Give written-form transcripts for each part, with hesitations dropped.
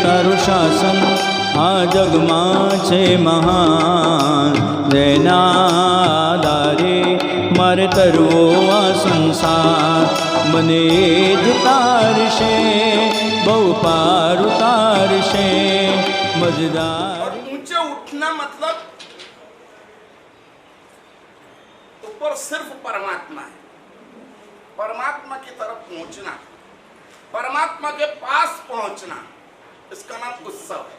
તારું શાસન આ જગમાં છે મહાન, જેના આધારે મારે તરવો આ સંસાર, મને જ તારશે બહુ પાર ઉતારશે મજદાર। ऊंचे उठना मतलब ऊपर सिर्फ परमात्मा है, परमात्मा की तरफ पहुंचना, परमात्मा के पास पहुंचना, इसका नाम उत्सव है।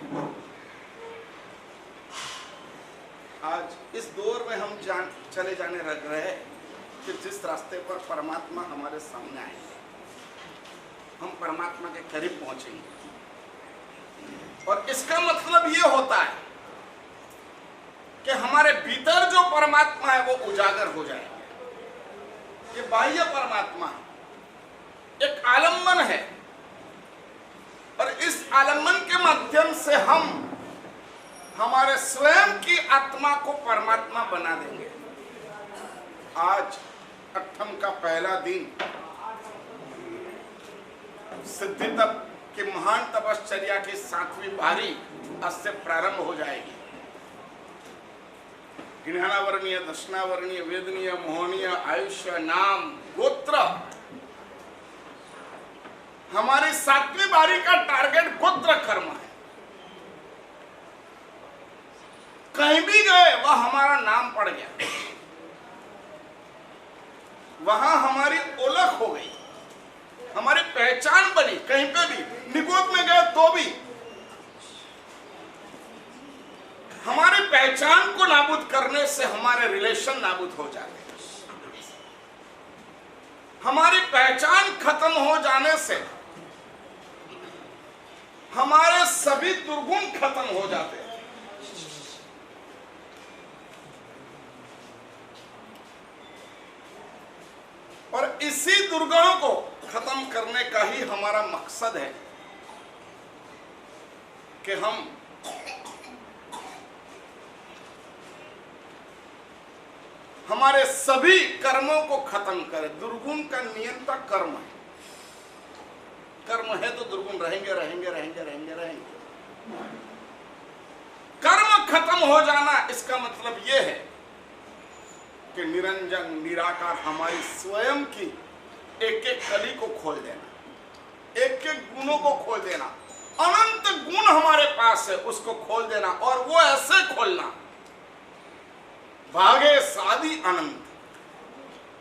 आज इस दौर में हम चले जाने लग रहे हैं कि जिस रास्ते पर परमात्मा हमारे सामने आएंगे, हम परमात्मा के करीब पहुंचेंगे। और इसका मतलब ये होता है कि हमारे भीतर जो परमात्मा है वो उजागर हो जाएगा। ये बाह्य परमात्मा एक आलम्बन है, और इस आलम्बन के माध्यम से हम हमारे स्वयं की आत्मा को परमात्मा बना देंगे। आज अट्ठम का पहला दिन सिद्धि तप की महान तपश्चर्या की 7वीं पारी आज से प्रारंभ हो जाएगी। ज्ञानावर्णीय, दर्शनावर्णीय, वेदनीय, मोहनीय, आयुष्य, नाम, गोत्र, हमारी 7वीं बारी का टारगेट गोत्र कर्म है। कहीं भी गए वह हमारा नाम पड़ गया, वहां हमारी ओळख हो गई, हमारी पहचान बनी। कहीं पे भी निगोद में गए तो भी हमारी पहचान को नाबूद करने से हमारे रिलेशन नाबूद हो जाते हैं। हमारी पहचान खत्म हो जाने से हमारे सभी दुर्गुण खत्म हो जाते हैं। और इसी दुर्गुणों को खत्म करने का ही हमारा मकसद है कि हम हमारे सभी कर्मों को खत्म करें। दुर्गुण का नियंता कर्म है, कर्म है तो दुर्गुण रहेंगे रहेंगे रहेंगे रहेंगे रहेंगे। कर्म खत्म हो जाना, इसका मतलब यह है कि निरंजन निराकार हमारी स्वयं की एक एक कली को खोल देना, एक एक गुणों को खोल देना। अनंत गुण हमारे पास है, उसको खोल देना। और वो ऐसे खोलना, भागे सादि अनंत,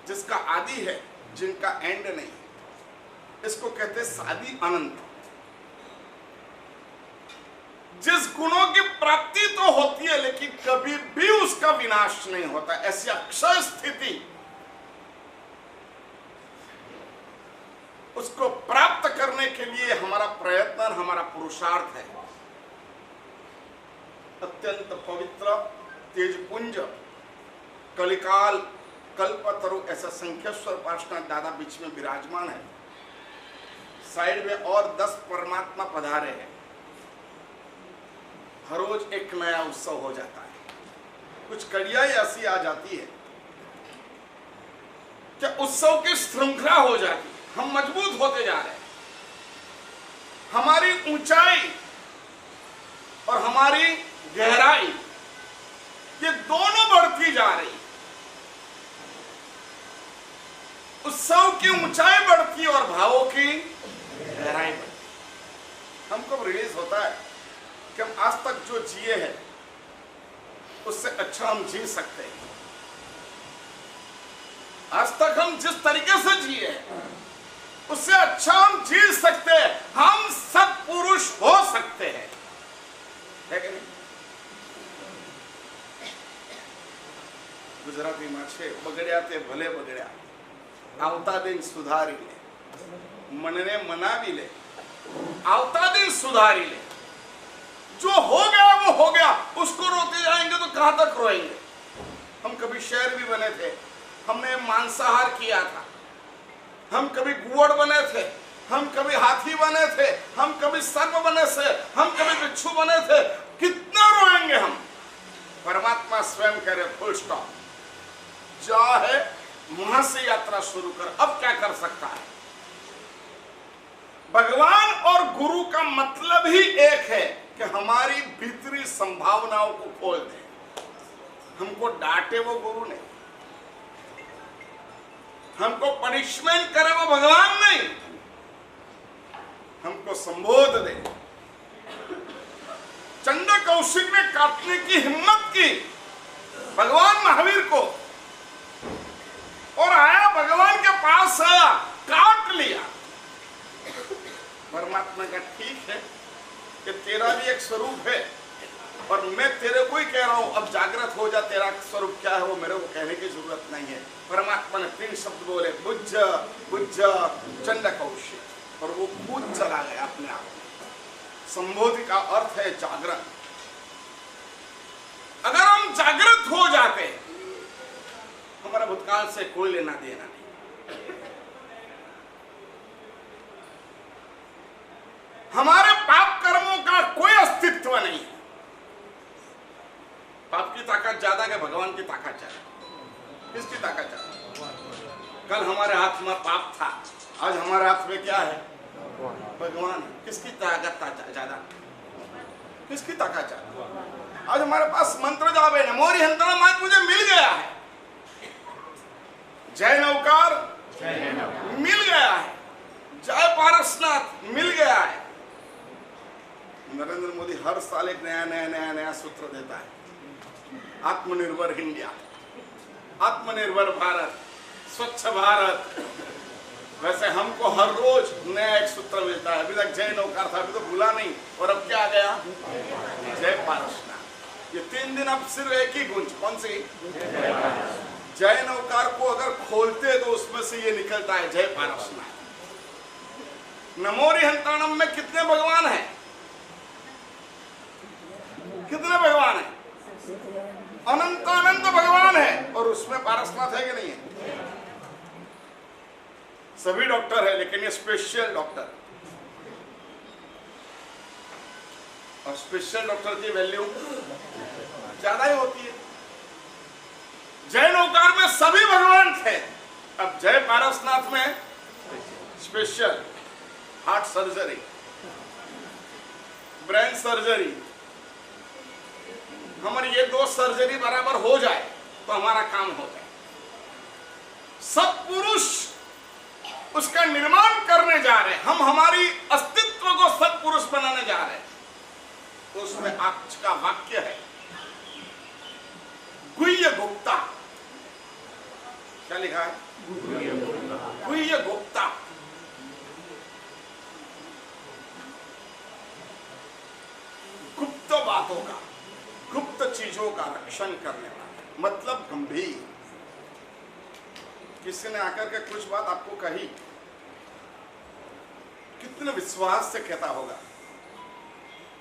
जिसका आदि है जिनका एंड नहीं, इसको कहते सादि अनंत। जिस गुणों की प्राप्ति तो होती है लेकिन कभी भी उसका विनाश नहीं होता, ऐसी अक्षय स्थिति, उसको प्राप्त करने के लिए हमारा प्रयत्न, हमारा पुरुषार्थ है। अत्यंत पवित्र तेजपुंज कलिकाल कल्पतरु ऐसा संख्येश्वर पार्श्वनाथ दादा बीच में विराजमान है। साइड में और 10 परमात्मा पधारे हैं। हर रोज एक नया उत्सव हो जाता है, कुछ कड़ियां ऐसी आ जाती है कि उत्सव की श्रृंखला हो जाती है। हम मजबूत होते जा रहे हैं, हमारी ऊंचाई और हमारी गहराई ये दोनों बढ़ती जा रही। उत्सव की ऊंचाई बढ़ती और भावों की गहराई बढ़ती। हमको रिलीज होता है कि हम आज तक जो जिए हैं उससे अच्छा हम जी सकते हैं। आज तक हम जिस तरीके से जिए हैं उससे अच्छा हम जी सकते हैं। हम सत्पुरुष हो सकते हैं, है कि नहीं? गुजराती में छे, बगड़्या ते भले बगड़्या, आवता दिन सुधारी ले, मनने मनावी ले, आवता दिन सुधारी ले। जो हो गया वो हो गया, उसको रोते जाएंगे तो कहां तक रोएंगे। हम कभी शेर भी बने थे, हमने मांसाहार किया था, हम कभी गुवड़ बने थे, हम कभी हाथी बने थे, हम कभी सर्प बने थे, हम कभी भिक्षु बने थे, कितना रोएंगे हम। परमात्मा स्वयं कह रहे फुल स्टॉप, चाहे वहां से यात्रा शुरू कर, अब क्या कर सकता है। भगवान और गुरु का मतलब ही एक है कि हमारी भीतरी संभावनाओं को खोल दे। हमको डांटे वो गुरु नहीं, हमको पनिशमेंट करे वो भगवान नहीं, हमको संबोध दे। चंड कौशिक ने काटने की हिम्मत की भगवान महावीर को, और आया भगवान के पास, आया काट लिया। परमात्मा का ठीक है कि तेरा भी एक स्वरूप है और मैं तेरे को ही कह रहा हूं, अब जागृत हो जा, तेरा स्वरूप क्या है वो मेरे को कहने की जरूरत नहीं है। परमात्मा ने 3 शब्द बोले, बुझ बुझ चंड कौशिक, और वो कूद चला गया अपने आप में। संबोधि का अर्थ है जागरण। अगर हम जागृत हो जाते, हमारा भूतकाल से कोई लेना देना नहीं। हमारे पाप कर्मों का कोई अस्तित्व नहीं है। पाप की ताकत ज्यादा है, भगवान की ताकत ज्यादा। किसकी ताकत ज्यादा? कल हमारे हाथ में पाप था, आज हमारे हाथ में क्या है? भगवान। किसकी ताकत ज्यादा? किसकी ताकत ज्यादा? आज हमारे पास मंत्र जाप है, नमोरी हंतरम, आज मुझे मिल गया है। जय नौकार मिल गया है, जय पारसनाथ मिल गया है। नरेंद्र मोदी हर साल एक नया सूत्र देता है, आत्मनिर्भर इंडिया, आत्मनिर्भर भारत, स्वच्छ भारत। वैसे हमको हर रोज नया एक सूत्र मिलता है। अभी तक जय नौकार था, अभी तो भूला नहीं, और अब क्या आ गया? जय पारसनाथ। ये 3 दिन अब सिर्फ एक ही गूंज, कौन सी? जय नौकार को अगर खोलते तो उसमें से ये निकलता है जय पारसनाथ। नमोरी हंताणम में कितने भगवान हैं? कितने भगवान हैं? अनंत अनंत भगवान है, और उसमें पारसनाथ है कि नहीं है? सभी डॉक्टर है, लेकिन ये स्पेशल डॉक्टर, और स्पेशल डॉक्टर की वैल्यू ज्यादा ही होती है। जय नौकार में सभी भगवान थे, अब जय पारसनाथ में special heart surgery, brain surgery. हमारी ये 2 सर्जरी बराबर हो जाए तो हमारा काम हो जाए। सत्पुरुष उसका निर्माण करने जा रहे हैं, हम हमारी अस्तित्व को सत्पुरुष बनाने जा रहे हैं। तो उसमें आज का वाक्य है गुह्य गुप्ता। क्या लिखा है? गुह्य गुप्ता। गुप्त बातों का, गुप्त चीजों का रक्षण करने वाला, मतलब गंभीर। किसी ने आकर के कुछ बात आपको कही, कितने विश्वास से कहता होगा।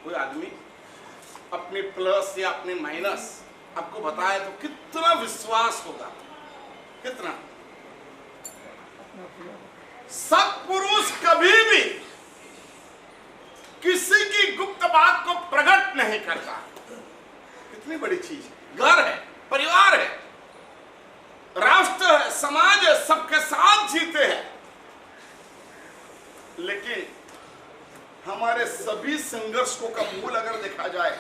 कोई आदमी अपने प्लस या अपने माइनस आपको बताए तो कितना विश्वास होगा, कितना। सत्पुरुष कभी भी किसी की गुप्त बात को प्रकट नहीं करता। कितनी बड़ी चीज है। घर है, परिवार है, राष्ट्र है, समाज है, सबके साथ जीते हैं, लेकिन हमारे सभी संघर्षों का मूल अगर देखा जाए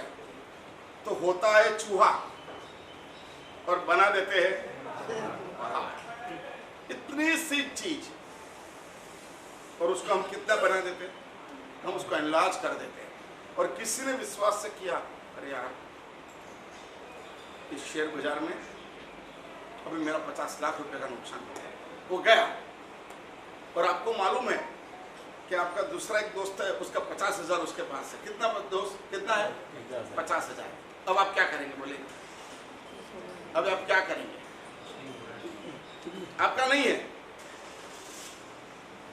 तो होता है चूहा, और बना देते हैं पहाड़। इतनी सी चीज, और उसको हम कितना बना देते हैं? हम उसको एनलार्ज कर देते हैं। और किसी ने विश्वास से किया, अरे यार इस शेयर बाजार में अभी मेरा 50 लाख रुपए का नुकसान हो गया, और आपको मालूम है कि आपका दूसरा एक दोस्त है, उसका 50,000 उसके पास है। कितना दोस्त? कितना है? 50,000। अब आप क्या करेंगे? बोले अब आप क्या करेंगे? आपका नहीं है।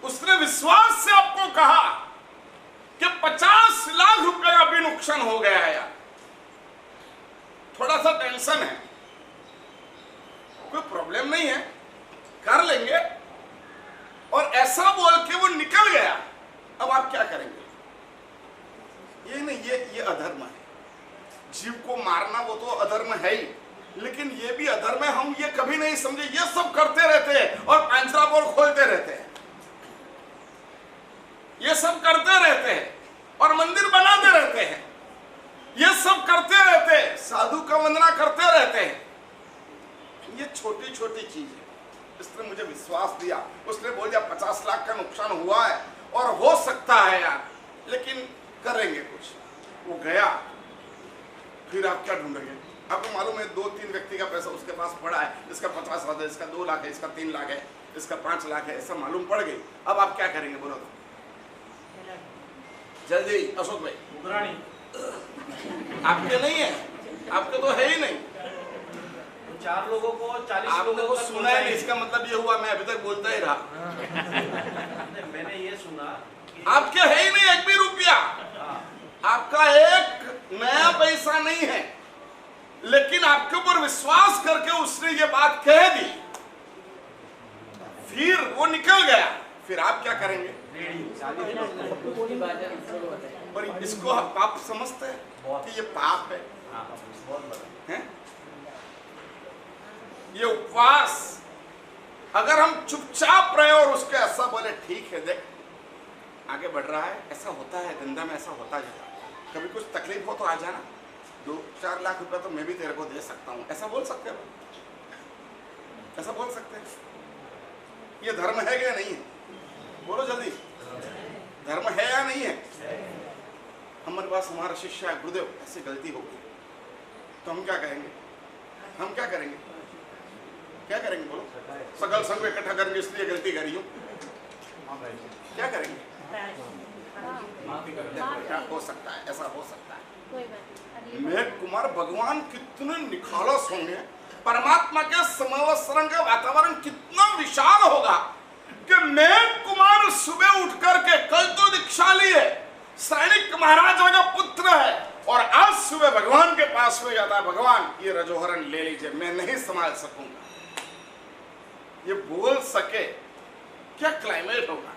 उसने विश्वास से आपको कहा कि 50 लाख रुपए का भी नुकसान हो गया है यार, थोड़ा सा टेंशन है, कोई प्रॉब्लम नहीं है, कर लेंगे, और ऐसा बोल के वो निकल गया। अब आप क्या करेंगे? ये नहीं, ये अधर्म है। जीव को मारना वो तो अधर्म है ही, लेकिन ये भी अधर्म है। हम ये कभी नहीं समझे, ये सब करते रहते हैं और पांचरा बोल खोलते रहते हैं, ये सब करते रहते हैं और मंदिर बनाते रहते हैं, ये सब करते रहते हैं, साधु का वंदना करते रहते हैं। ये छोटी छोटी चीज है। इसने मुझे विश्वास दिया, उसने बोल दिया 50 लाख का नुकसान हुआ है और हो सकता है यार, लेकिन करेंगे कुछ। वो गया, फिर आप क्या ढूंढेंगे? आपको मालूम है 2-3 व्यक्ति का पैसा उसके पास पड़ा है, इसका 50,000 है, इसका 2 लाख है, इसका 3 लाख है, इसका 5 लाख है, ऐसा मालूम पड़ गई। अब आप क्या करेंगे बोलो तो? जल्दी अशोक भाई। आपके नहीं है, आपके तो है ही नहीं। 4 लोगों को 40 आपने लोगों को का सुना है, इसका मतलब ये हुआ मैं अभी तक बोलता ही रहा। मैंने ये सुना कि आपके है ही नहीं एक भी रुपया, आपका एक नया पैसा नहीं है, लेकिन आपके ऊपर विश्वास करके उसने ये बात कह दी, फिर वो निकल गया। फिर आप क्या करेंगे? और इसको आप पाप समझते हैं कि ये पाप है? ये उपवास अगर हम चुपचाप रहे और उसके ऐसा बोले ठीक है देख आगे बढ़ रहा है, ऐसा होता है धंधा में, ऐसा होता जाता है, कभी कुछ तकलीफ हो तो आ जाना, 2-4 लाख रुपया तो मैं भी तेरे को दे सकता हूँ, ऐसा बोल सकते हो? ऐसा बोल सकते हैं? ये धर्म है क्या नहीं है? बोलो जल्दी, धर्म है या नहीं है? हमारे पास हमारा शिष्य है, गुरुदेव ऐसी गलती होगी तो हम क्या कहेंगे? हम क्या करेंगे? क्या करेंगे बोलो? सकल संग इकट्ठा करेंगे, इसलिए गलती करी हूं, क्या करेंगे? क्या हो सकता है? ऐसा हो सकता है। मेघ कुमार भगवान कितने निखालस होंगे, परमात्मा के समवस्त्रन का वातावरण कितना विशाल होगा कि मेघ कुमार सुबह उठ करके, कल तो दीक्षा ली है, सैनिक महाराजा का पुत्र है, और आज सुबह भगवान के पास में जाता है, भगवान ये रजोहरण ले लीजिए, मैं नहीं संभाल सकूंगा। ये बोल सके, क्या क्लाइमेट होगा?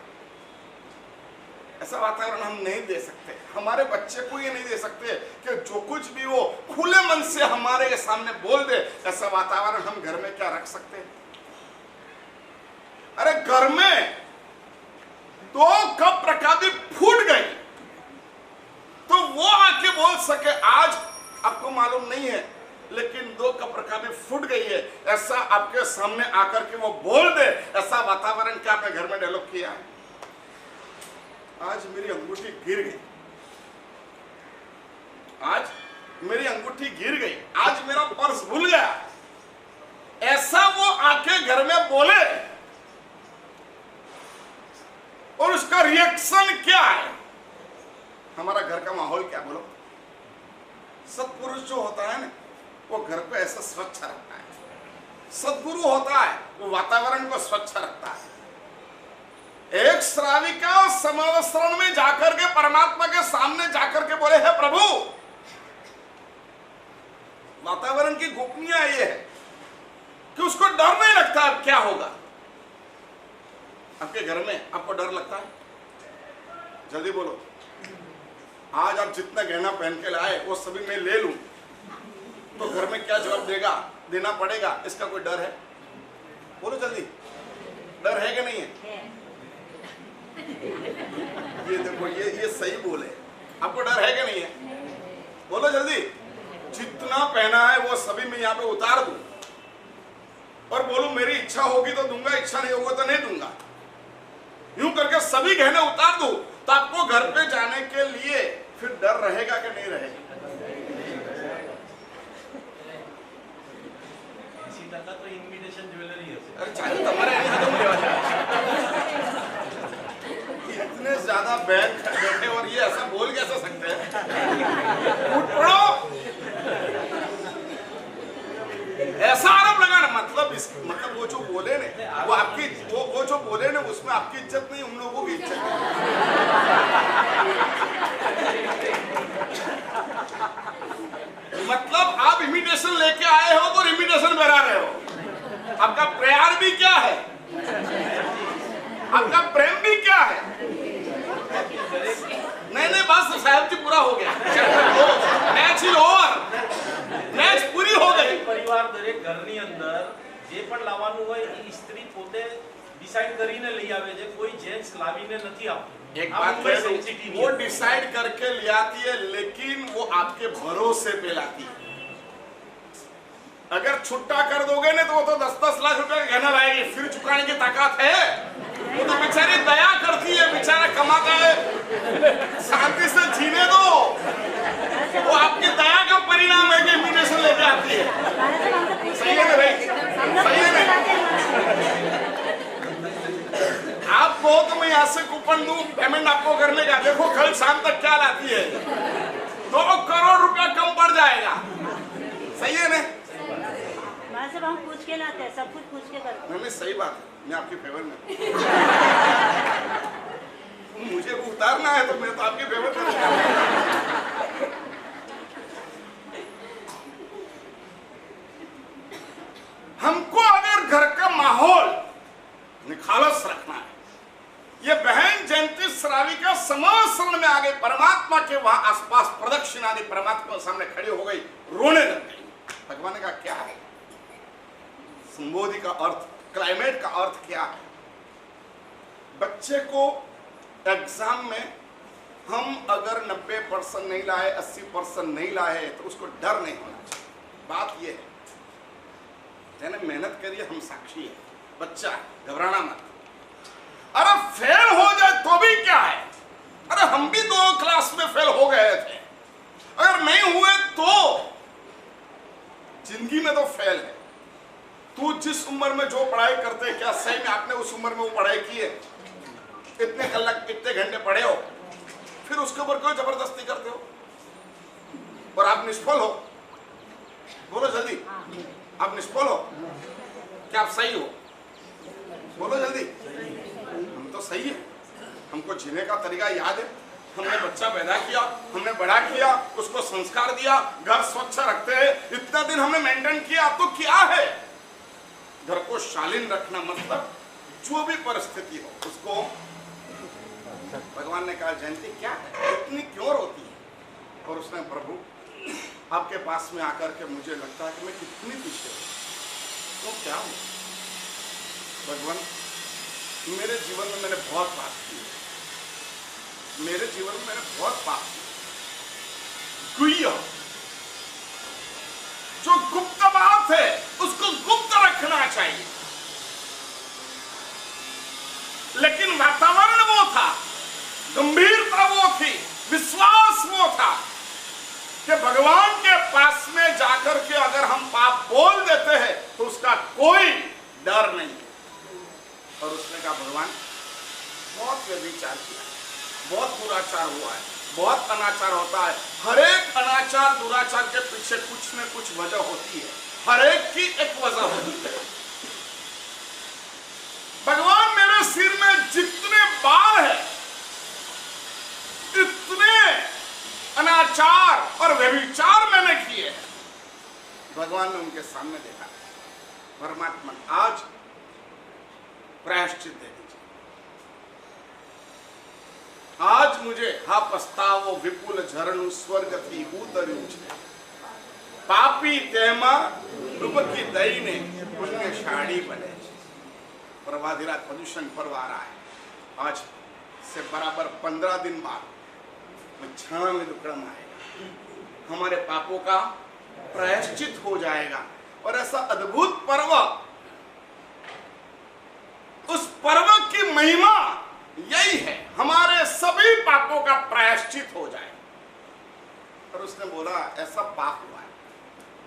ऐसा वातावरण हम नहीं दे सकते, हमारे बच्चे को ये नहीं दे सकते कि जो कुछ भी वो खुले मन से हमारे सामने बोल दे। ऐसा वातावरण हम घर में क्या रख सकते हैं? अरे घर में 2 कप रकाबी फूट गई तो वो आके बोल सके, आज आपको मालूम नहीं है लेकिन 2 कप रकाबी फूट गई है, ऐसा आपके सामने आकर के वो बोल दे। ऐसा वातावरण क्या आपने घर में डेवलप किया है? आज मेरी अंगूठी गिर गई, आज मेरी अंगूठी गिर गई, आज मेरा पर्स भूल गया, ऐसा वो आके घर में बोले और उसका रिएक्शन क्या है? हमारा घर का माहौल क्या? बोलो। सत्पुरुष जो होता है ना, वो घर को ऐसा स्वच्छ रखता है, सद्गुरु होता है वो वातावरण को स्वच्छ रखता है। एक श्राविका समवस्त्रण में जाकर के परमात्मा के सामने जाकर के बोले, हे प्रभु, वातावरण की गोपनीयता ये है कि उसको डर नहीं लगता अब क्या होगा। आपके घर में आपको डर लगता है? जल्दी बोलो। आज आप जितना गहना पहन के लाए वो सभी मैं ले लूं तो घर में क्या जवाब देना पड़ेगा? इसका कोई डर है? बोलो जल्दी, डर है कि नहीं है? ये देखो, ये सही बोले, आपको डर है कि नहीं है? बोलो जल्दी। जितना पहना है वो सभी मैं यहाँ पे उतार दूं और बोलूं मेरी इच्छा होगी तो दूंगा, इच्छा नहीं होगा तो नहीं दूंगा, यूं करके सभी गहने उतार दूं तो आपको घर पे जाने के लिए फिर डर रहेगा कि नहीं रहेगा? इसी तरह तो इनविटेशन ज्वेलरी है। अरे चाहे तुम्हारे इतने ज्यादा बैग बैठे और ये ऐसा बोल कैसे सकते हैं? उठ पड़ो, ऐसा आरोप लगाना मतलब मतलब वो जो बोले ने, वो आपकी वो जो बोले ने उसमें आपकी इज्जत नहीं, उन लोगों की इज्जत है। मतलब आप इमिटेशन लेके आए हो तो इमिटेशन बना रहे हो। आपका प्यार भी क्या है? आपका प्रेम भी क्या है? नहीं बात साहब जी पूरा हो गया, मैच ही ओवर, मैच पूरी हो गई। પરિવાર દરેક ઘરની અંદર જે પણ લાવવાનું હોય એ સ્ત્રી પોતે ડિસાઈડ કરીને લઈ આવે છે, કોઈ જેન્ટ્સ લાવીને નથી આપતું। एक बात कह दूं, वो डिसाइड करके ले आती है, लेकिन वो आपके भरोसे पे लाती है। अगर छुट्टा कर दोगे ना तो वो तो 10-10 लाख रुपए का गहना लाएगी, फिर चुकाने की ताकत है? वो तो बेचारी दया करती है, बेचारा कमाता है, शांति से जीने दो। वो आपकी दया का परिणाम है कि इन्विटेशन लेके आती है। सही है ना भाई? सही है ना? आप कहो तो मैं यहाँ से कूपन दूं, पेमेंट आपको करने का, देखो कल शाम तक क्या लाती है, 2 करोड़ रुपया कम पड़ जाएगा। सही है ना? सब हम पूछ के लाते हैं, सब कुछ पूछ के करते हैं। नहीं सही बात है, मैं आपके फेवर में मुझे उतारना है तो मैं तो आपके फेवर में। हमको अगर घर का माहौल निखालस रखना है, ये बहन जयंती श्राविका समाज शरण में आ गई, परमात्मा के वहां आसपास प्रदक्षिणा दी, परमात्मा के सामने खड़ी हो गई, रोने लग गई। भगवान ने कहा क्या है संबोधि का अर्थ, क्लाइमेट का अर्थ क्या है? बच्चे को एग्जाम में हम अगर 90% नहीं लाए, 80% नहीं लाए तो उसको डर नहीं होना चाहिए। बात यह है मैंने मेहनत करी है, हम साक्षी है, बच्चा है, घबराना मत। अरे फेल हो जाए तो भी क्या है, अरे हम भी 2 क्लास में फेल हो गए थे, अगर नहीं हुए तो जिंदगी में तो फेल है। तू जिस उम्र में जो पढ़ाई करते, क्या सही में आपने उस उम्र में वो पढ़ाई की है? इतने कलाक कितने घंटे पढ़े हो, फिर उसके ऊपर क्यों जबरदस्ती करते हो और आप निष्फल हो? बोलो जल्दी, आप निष्फल हो क्या आप सही हो? बोलो जल्दी। हम तो सही है, हमको जीने का तरीका याद है, हमने बच्चा पैदा किया, हमने बड़ा किया, उसको संस्कार दिया, घर स्वच्छ रखते हैं, इतना दिन हमने मेंटेन किया। तो क्या है घर को शालीन रखना, मतलब जो भी परिस्थिति हो उसको। भगवान ने कहा जयंती क्या है, इतनी क्यों रोती है? और उसने प्रभु आपके पास में आकर के मुझे लगता है कि मैं कितनी पीछे हूं, तो क्या हूं? भगवान मेरे जीवन में मैंने बहुत पाप किए, मेरे जीवन में मैंने बहुत पाप किए। जो गुप्त बात है उसको गुप्त रखना चाहिए, लेकिन वातावरण वो था, गंभीरता वो थी, विश्वास वो था कि भगवान के पास में जाकर के अगर हम पाप बोल देते हैं तो उसका कोई डर नहीं। और उसने कहा भगवान बहुत व्यभिचार किया, बहुत दुराचार हुआ है, बहुत अनाचार होता है, हर एक अनाचार दुराचार के पीछे कुछ न कुछ वजह होती है, हर एक की एक वजह होती है। भगवान मेरे सिर में जितने बाल है, इतने अनाचार और व्यभिचार मैंने किए हैं। भगवान ने उनके सामने देखा, परमात्मा आज प्रायश्चित दे दीजिए, आज मुझे हा पछतावो विपुल झरनु स्वर्ग थी उतर्યું છે, पापी તેમાં ડૂબકી દઈને પુણ્યશાળી બને છે। प्रभाधिराज प्रदूषण पर्व आ रहा है, आज से बराबर 15 दिन बाद क्षण में दुक्रम आएगा, हमारे पापों का प्रायश्चित हो जाएगा। और ऐसा अद्भुत पर्व, उस पर्व की महिमा यही है, हमारे सभी पापों का प्रायश्चित हो जाए। और उसने बोला ऐसा पाप हुआ है,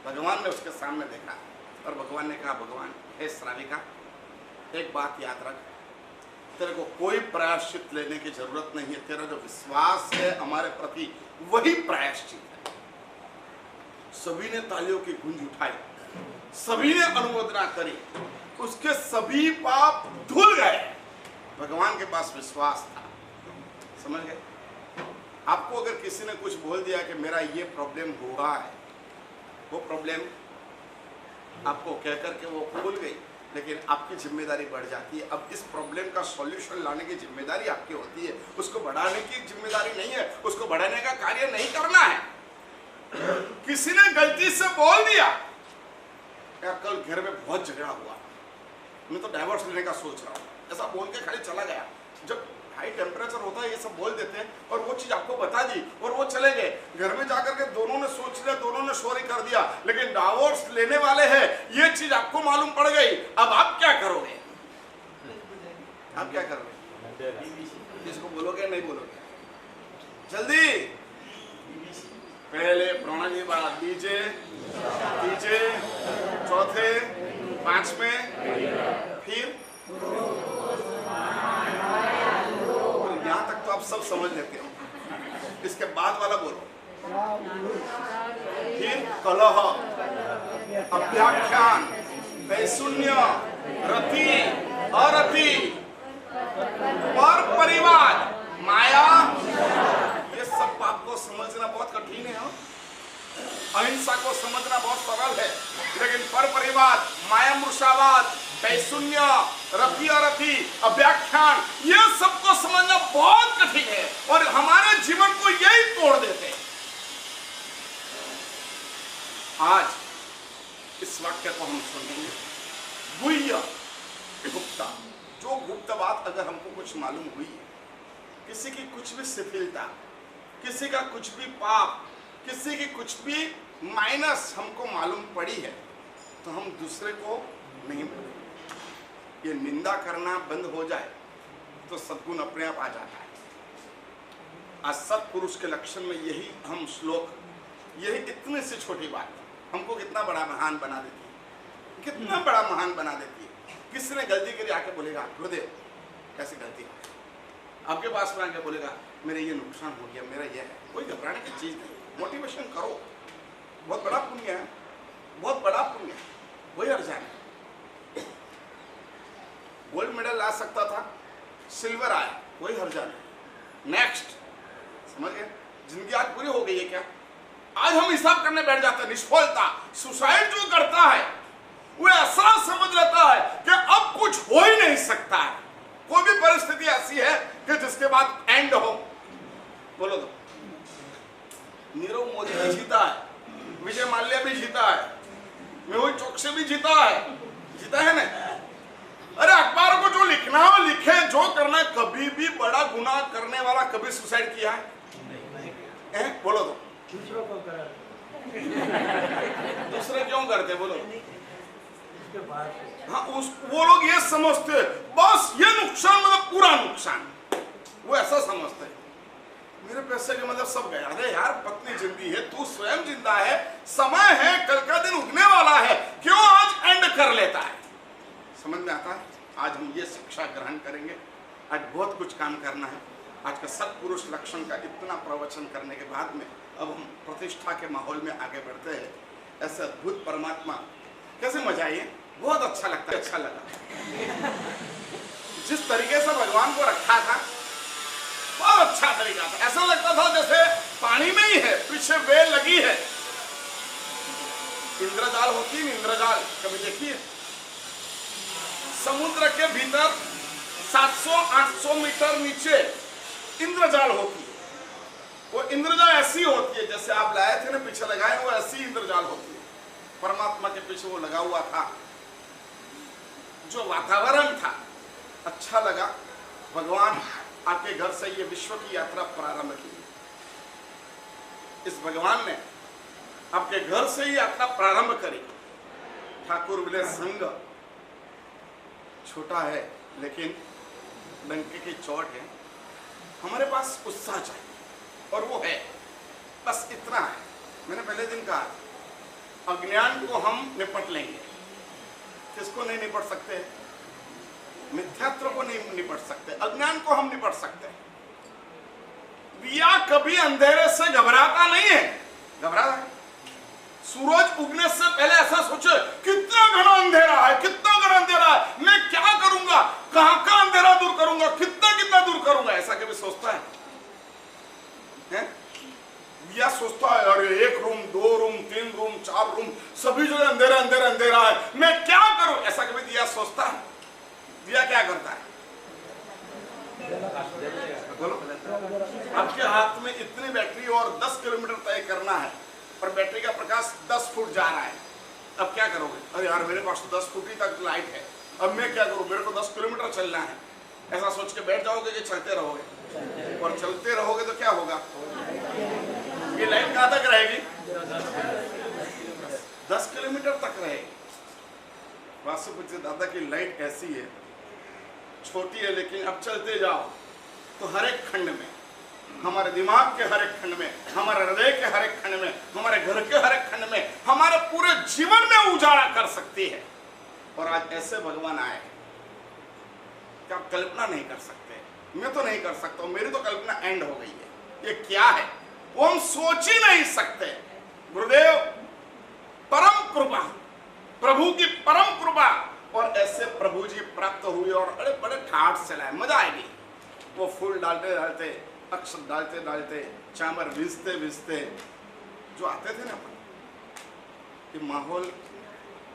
भगवान ने उसके सामने देखा और भगवान ने कहा भगवान हे श्राविका एक बात याद रख, तेरे को कोई प्रायश्चित लेने की जरूरत नहीं है, तेरा जो विश्वास है हमारे प्रति वही प्रायश्चित है। सभी ने तालियों की गूंज उठाई, सभी ने अनुमोदना करी, उसके सभी पाप धुल गए। भगवान के पास विश्वास था, समझ गए? आपको अगर किसी ने कुछ बोल दिया कि मेरा ये प्रॉब्लम हुआ है, वो प्रॉब्लम आपको कह करके वो भूल गई, लेकिन आपकी जिम्मेदारी बढ़ जाती है। अब इस प्रॉब्लम का सॉल्यूशन लाने की जिम्मेदारी आपकी होती है, उसको बढ़ाने की जिम्मेदारी नहीं है, उसको बढ़ाने का कार्य नहीं करना है। किसी ने गलती से बोल दिया यार कल घर में बहुत झगड़ा हुआ, मैं तो डाइवोर्स लेने का सोच रहा हूँ, ऐसा बोल के खाली चला गया। जब हाई टेम्परेचर होता है ये सब बोल देते हैं और वो चीज आपको बता दी और वो चले गए, घर में जाकर के दोनों ने सोच लिया, दोनों ने सॉरी कर दिया, लेकिन डाइवोर्स लेने वाले हैं ये चीज आपको मालूम पड़ गई। अब आप क्या करोगे? आप क्या करोगे? इसको बोलोगे नहीं बोलोगे? जल्दी पहले प्रणाली बात दीजिए, तीजे, चौथे, पांचवें, फिर यहां तक तो आप सब समझ लेते हो, इसके बाद वाला बोलो। फिर कलह, अभ्याख्यान, वैशून्य, रति, अरति, पर परिवार, माया, ये सब बात को समझना बहुत कठिन है। अहिंसा को समझना बहुत सरल है, लेकिन पर परिवार, माया मूर्छावाद, वैशून्य, रति अरति, अव्याख्यान, ये सबको समझना बहुत कठिन है और हमारे जीवन को यही तोड़ देते हैं। आज इस वाक्य को हम सुनेंगे, गुह्य गुप्ता। जो गुप्त बात अगर हमको कुछ मालूम हुई है, किसी की कुछ भी शिथिलता, किसी का कुछ भी पाप, किसी की कुछ भी माइनस हमको मालूम पड़ी है, तो हम दूसरे को नहीं बोलेंगे। ये निंदा करना बंद हो जाए तो सद्गुण अपने आप आ जाता है। आज सत्पुरुष के लक्षण में यही हम श्लोक, यही इतनी सी छोटी बात हमको कितना बड़ा महान बना देती है, कितना बड़ा महान बना देती है। किसी ने गलती करी आके बोलेगा गुरुदेव कैसी गलती है, आपके पास में आके बोलेगा मेरे ये नुकसान हो गया, मेरा ये है, कोई घबराने की चीज नहीं, मोटिवेशन करो, बहुत बड़ा पुण्य है, बहुत बड़ा पुण्य है, वही अर्थ है। गोल्ड मेडल ला सकता था, सिल्वर आया, वही हर जाने नेक्स्ट, समझ गए? जिंदगी आज पूरी हो गई है क्या? आज हम हिसाब करने बैठ जाते हैं। निष्फलता, सुसाइड जो करता है वो ऐसा समझ लेता है कि अब कुछ हो ही नहीं सकता है। कोई भी परिस्थिति ऐसी है कि जिसके बाद एंड हो, बोलो तो। नीरव मोदी भी जीता है, विजय माल्या भी जीता है, मेहुल चोकसी भी जीता है ना? अरे अखबार को जो लिखना हो लिखे, जो करना है। कभी भी बड़ा गुनाह करने वाला कभी सुसाइड किया है? बोलो तो। दूसरे क्यों करते बोलो? हाँ, वो लोग ये समझते बस ये नुकसान मतलब पूरा नुकसान, वो ऐसा समझते मेरे पैसे के मतलब सब गया। अरे यार पत्नी जिंदी है, तू स्वयं जिंदा है, समय है, कल का दिन उगने वाला है, क्यों आज एंड कर लेता है? समझ में आता है? आज हम ये शिक्षा ग्रहण करेंगे। आज बहुत कुछ काम करना है। आज का सत्पुरुष लक्षण का इतना प्रवचन करने के बाद में अब हम प्रतिष्ठा के माहौल में आगे बढ़ते हैं। ऐसे अद्भुत परमात्मा, कैसे मजा आई है, बहुत अच्छा लगता है। अच्छा लगा जिस तरीके से भगवान को रखा था, बहुत अच्छा तरीका था। ऐसा लगता था जैसे पानी में ही है, पीछे वेल लगी है। इंद्रजाल होती है, इंद्रजाल कभी देखिए? समुद्र के भीतर 700-800 मीटर नीचे इंद्रजाल होती है। वो इंद्रजाल ऐसी होती है जैसे आप लाए थे ना, पीछे लगाए, वो ऐसी इंद्रजाल होती है। परमात्मा के पीछे वो लगा हुआ था। जो वातावरण था अच्छा लगा। भगवान आपके घर से ये विश्व की यात्रा प्रारंभ की। इस भगवान ने आपके घर से ही यात्रा प्रारंभ करी। ठाकुर बोले संग छोटा है लेकिन डंके की चोट है। हमारे पास उत्साह चाहिए और वो है, बस इतना है। मैंने पहले दिन कहा अज्ञान को हम निपट लेंगे। किसको नहीं निपट सकते? मिथ्यात्व को नहीं निपट सकते, अज्ञान को हम निपट सकते हैं। दिया कभी अंधेरे से घबराता नहीं है, घबराता है। सूरज उगने से पहले ऐसा सोचे कितना घना अंधेरा है, कितना घना अंधेरा है, मैं क्या करूंगा, कहां का अंधेरा दूर करूंगा, कितना दूर करूंगा, ऐसा कभी सोचता है? दिया सोचता है अरे 1 रूम 2 रूम 3 रूम 4 रूम सभी जगह अंधेरा अंधेरा अंधेरा है, मैं क्या करूं? ऐसा कभी दिया सोचता है? दिया क्या करता है? बोलो, आपके हाथ में इतनी बैटरी और 10 किलोमीटर तय करना है और बैटरी का प्रकाश 10 फुट जा रहा है, अब क्या करोगे? अरे यार मेरे पास तो 10 फुट ही तक लाइट है, अब मैं क्या करूं? मेरे को 10 किलोमीटर चलना है। ऐसा सोच के बैठ जाओगे कि चलते रहोगे? और चलते रहोगे तो क्या होगा? ये लाइट कहां तक रहेगी? 10 किलोमीटर तक रहेगी। वासु पूछते दादा की लाइट ऐसी है, छोटी है, लेकिन अब चलते जाओ तो हर एक खंड में, हमारे दिमाग के हर एक खंड में, हमारे हृदय के हर एक खंड में, हमारे घर के हर एक खंड में, हमारे पूरे जीवन में उजाला कर सकती है। और आज ऐसे भगवान आए कि आप कल्पना नहीं कर सकते। मैं तो नहीं कर सकता हूं, मेरी तो कल्पना एंड हो गई है। ये क्या है वो हम सोच ही नहीं सकते। गुरुदेव परम कृपा, प्रभु की परम कृपा, और ऐसे प्रभु जी प्राप्त हुए और बड़े बड़े ठाट से लाए, मजा आएगी। वो फूल डालते डालते, अक्षत डालते डालते, चामर भिजते भिजते जो आते थे ना अपन, कि माहौल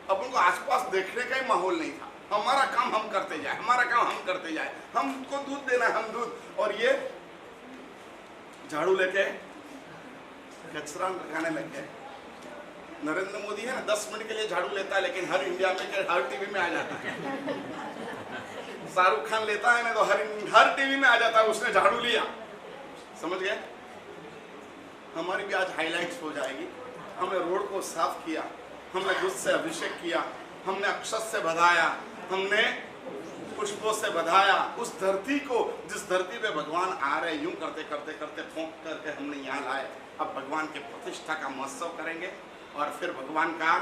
अपन को आसपास देखने का ही माहौल नहीं था। हमारा काम हम करते जाए, हमारा काम हम करते जाए, हमको दूध देना है हम दूध, और ये झाड़ू लेके कचरा लगाने लग गए। नरेंद्र मोदी है ना 10 मिनट के लिए झाड़ू लेता है, लेकिन हर इंडिया में हर टीवी में आ जाता है। शाहरुख खान लेता है ना तो हर टीवी में आ जाता है, उसने झाड़ू लिया। समझ गए? हमारी भी आज हाइलाइट्स हो जाएगी। हमने रोड को साफ किया, हमने दूध से अभिषेक किया, हमने अक्षत से बधाया, हमने पुष्पों से बधाया उस धरती को जिस धरती पे भगवान आ रहे। यूं करते करते करते फोंक करके हमने यहाँ लाए। अब भगवान के प्रतिष्ठा का महोत्सव करेंगे और फिर भगवान का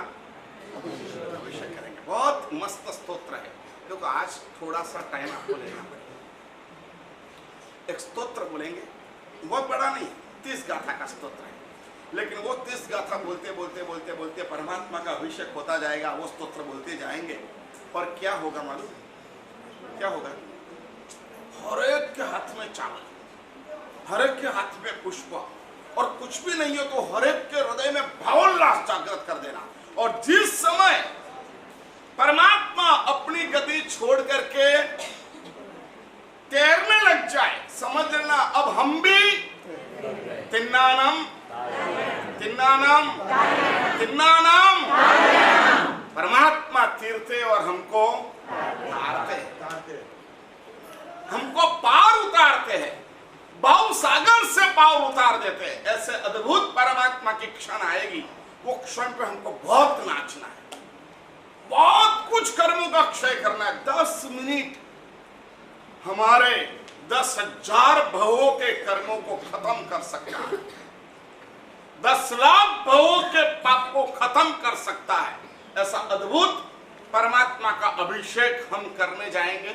अभिषेक करेंगे। बहुत मस्त स्तोत्र है, क्योंकि आज थोड़ा सा टाइम आपको लेना पड़ेगा। एक स्तोत्र बोलेंगे, बहुत बड़ा नहीं, 30 गाथा का स्तोत्र है, लेकिन वो 30 गाथा बोलते बोलते बोलते बोलते परमात्मा का अभिषेक होता जाएगा। वो स्तोत्र बोलते जाएंगे और क्या होगा मालूम? क्या होगा? हर एक के हाथ में चावल, हर एक के हाथ में पुष्प, और कुछ भी नहीं हो तो हर एक के हृदय में भावोल्लास जागृत कर देना। और जिस समय परमात्मा अपनी गति छोड़ करके तैरने लग जाए, समझ लेना अब हम भी तिन्नानम तिन्नानम तिन्नानम परमात्मा तीरते और हमको तारते, हमको पार उतारते हैं, भाव सागर से पार उतार देते हैं। ऐसे अद्भुत परमात्मा की क्षण आएगी, वो क्षण पे हमको बहुत नाचना है, बहुत कुछ कर्मों का क्षय करना है। 10 मिनट हमारे 10,000 भवों के कर्मों को खत्म कर सकता है, 10 लाख भवों के पाप को खत्म कर सकता है। ऐसा अद्भुत परमात्मा का अभिषेक हम करने जाएंगे।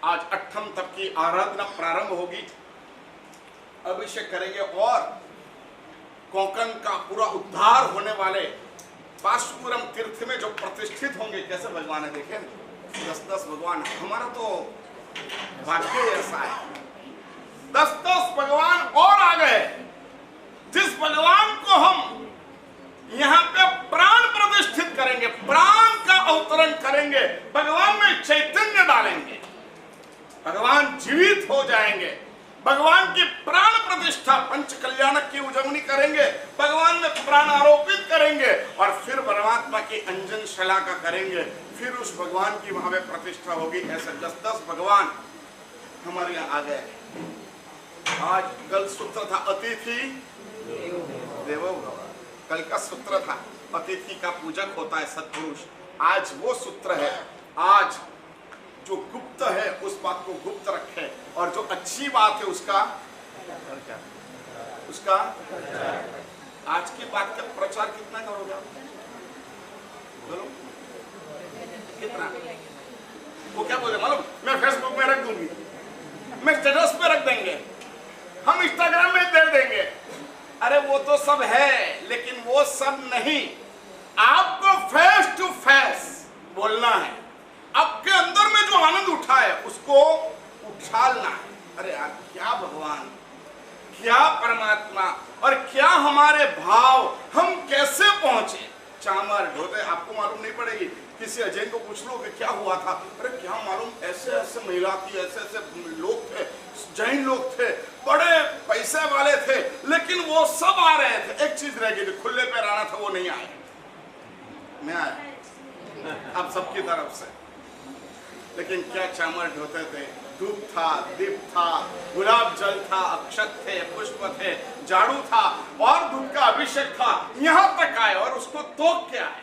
आज 8म तक की आराधना प्रारंभ होगी, अभिषेक करेंगे और कोंकण का पूरा उद्धार होने वाले पाशुपुरम तीर्थ में जो प्रतिष्ठित होंगे, कैसे भगवान है देखें, 10-10 भगवान। हमारा तो भाग्य ऐसा है, 10-10 भगवान और आ गए। जिस भगवान को हम यहाँ पे प्राण प्रतिष्ठित करेंगे, प्राण का अवतरण करेंगे, भगवान में चैतन्य डालेंगे, भगवान जीवित हो जाएंगे, भगवान की प्राण प्रतिष्ठा पंच कल्याणक की उजवनी करेंगे, भगवान में प्राण आरोपित करेंगे और फिर परमात्मा की अंजन शला का करेंगे, फिर उस भगवान की वहां में प्रतिष्ठा होगी। ऐसे 10-10 भगवान हमारे यहाँ आ गए। आज कल सूत्र था अतिथि देवो भव, कल का सूत्र था अतिथि का पूजक होता है सत्पुरुष। आज वो सूत्र है, आज जो गुप्त है उस बात को गुप्त रखे और जो अच्छी बात है उसका आज की बात का प्रचार कितना करोगे? बोलो कितना? वो क्या बोले मालूम? मैं फेसबुक में रख दूंगी, मैं स्टेटस पे रख देंगे, हम इंस्टाग्राम में दे देंगे। अरे वो तो सब है, लेकिन वो सब नहीं, आपको फेस टू फेस बोलना है। आपके अंदर में जो आनंद उठा है उसको उछालना है। अरे यार क्या भगवान, क्या परमात्मा और क्या हमारे भाव, हम कैसे पहुंचे। चामर ढोते आपको मालूम नहीं पड़ेगी, किसी अजय को पूछ लो कि क्या हुआ था, अरे क्या मालूम, ऐसे ऐसे महिला थी, ऐसे ऐसे लोग थे, जैन लोग थे, बड़े पैसे वाले थे, लेकिन वो सब आ रहे थे, एक चीज रह गई थी, खुले पैर आना था, वो नहीं आए। मैं आया आप सबकी तरफ से, लेकिन क्या चामर ढोते थे, धूप था, दीप था, गुलाब जल था, अक्षत थे, पुष्प थे, झाड़ू था और दूध का अभिषेक था, यहाँ तक आए और उसको तोड़ के आए।